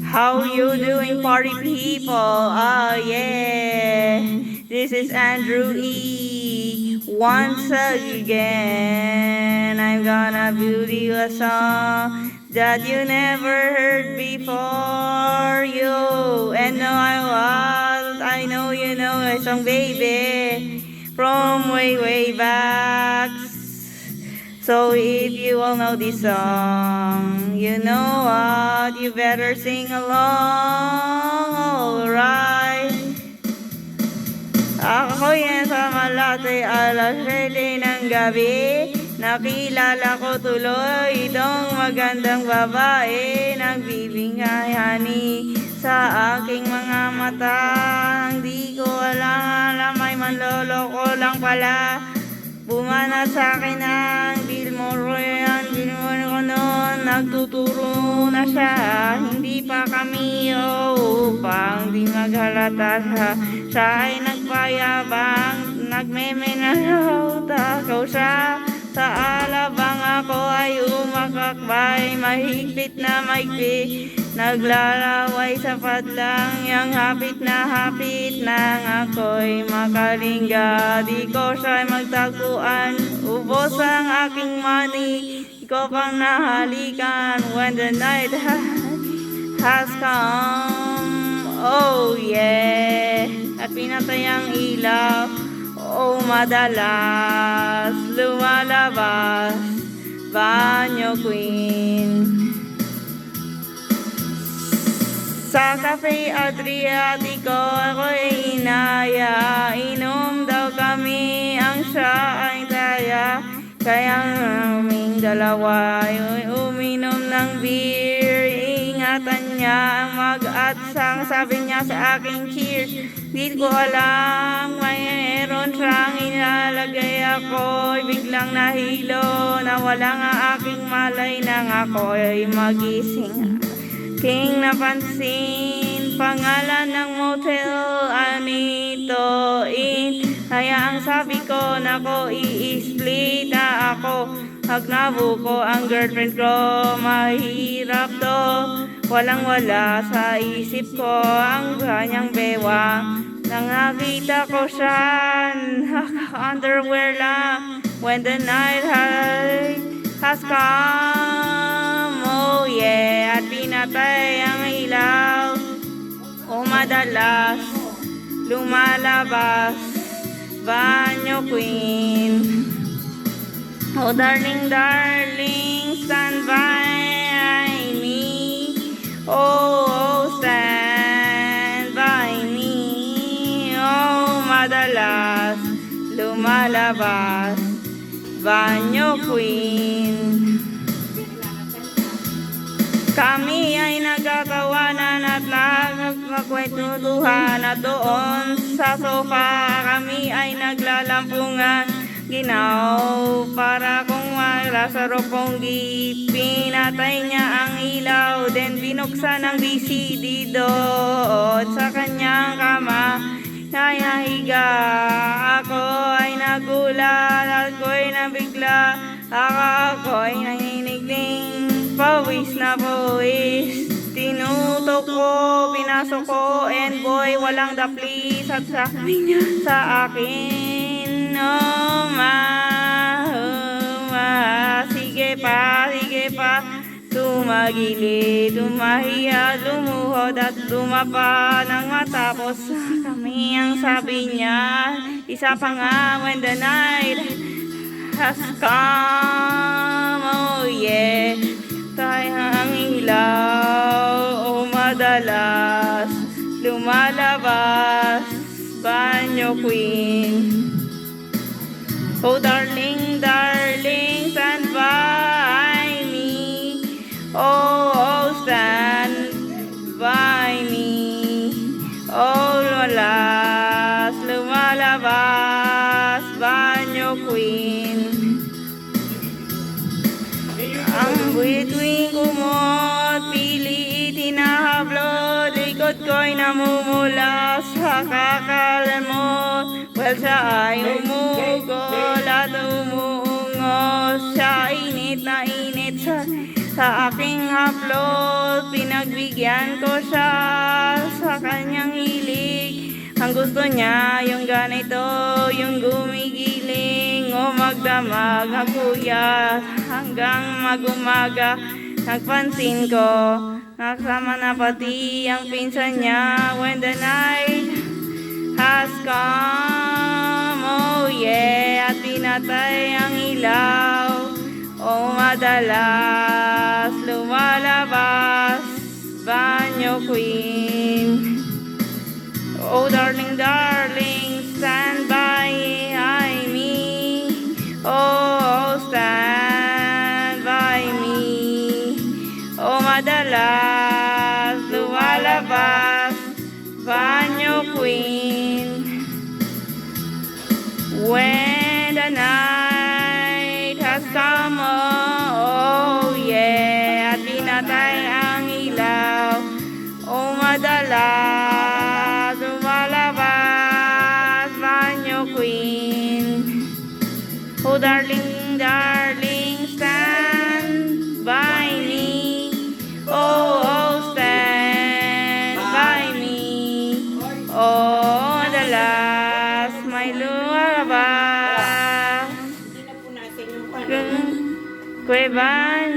How you doing, party people? Oh yeah, this is Andrew E. Once again, I'm gonna build you a song that you never heard before. You and know I know you know a song, baby, from way back. So if you all know this song, you know what, you better sing along, alright. Ako yan sa Malate, alas 7 ng gabi. Nakilala ko tuloy itong magandang babae. Nagbibingayani sa aking mga mata. Hindi ko alam ay manloloko lang pala. Bumanat sa akin ang Bilmoro yan, Bilmoro ko noon. Nagtuturo na siya, hindi pa kami upang di maghalata siya ay nagpayabang, nagmeme na takaw siya. Sa alabang ako ay umakakbay, mahigpit na mahigpit, naglalaway sapat lang, yang hapit nang ako'y makalingga. Di ko siya magtagpuan, ubos ang aking money, di ko pang nahalikan. When the night has come, oh yeah, at pinatay ang ilaw, oh madalas lumalabas, banyo queen. Sa Cafe Adriatico ako'y inaya, inom daw kami, ang siya ay taya. Kaya aming dalawa ay uminom ng beer. Ingatan niya ang mag-atsang, sabi niya sa aking cheers. Di ko alam, mayroon siyang ilalagay ako'y biglang nahilo. Nawala nga aking malay nang ako'y magising. King napansin, pangalan ng motel, Anito Inn. Kaya ang sabi ko, nako, i-split na ako. Pag nabuko ang girlfriend ko, mahirap to. Walang wala sa isip ko ang kanyang bewang. Nang nakita ko siya, underwear lang. When the night has come, oh yeah, at pinatay ang ilaw, o madalas lumalabas, banyo queen. Oh darling, stand by me. Oh, stand by me. Oh, madalas lumalabas, banyo queen. Kami ay nagkakawanan at nagkakwentuhan at doon sa sofa kami ay naglalampungan. Ginaw para kung malasaro kong pinatay niya ang ilaw, then binuksan ang VCD doon sa kanyang kama. Nayahiga ako ay nagulat, ako'y nabigla, ako'y nanginigling, pawis na pawis. Tinutok ko, pinasok ko, and boy, walang daplis at sabi niya sa akin, oh sige pa, tumagili, tumahiya, lumuhod at dumapa nang matapos kami. Ang sabi niya, isa pa nga, when the night has come, oh yeah, tayo ang ilaw, oh madalas lumalabas, banyo queen. Oh darling, stand by me. Oh, stand by me. Oh, lumalabas, banyo queen. Ang bituin kumot, pili itinahablo, likod ko'y namumula sa kakalan mo. Well, siya ay umugol at umuungos, siya init na init sa Sa aking upload, pinagbigyan ko siya sa kanyang hilig. Ang gusto niya, yung ganito, yung gumigiling o magdamag ang kuya hanggang mag-umaga. Nagpansin ko, nagsama na pati ang pinsan niya when the night has come. Oh yeah, at pinatay ang ilaw. Oh, madalas lumalabas, banyo queen. Oh, darling, darling, stand by me. Oh, stand by me. Oh, madalas lumalabas, banyo queen. When the night has come, oh yeah, at pinatay ang ilaw. Oh, madalas lumalabas, banyo queen. Oh, darling, darling, stand by me. Oh, oh, stand by me. Oh, madalas may lumalabas. Kuya Van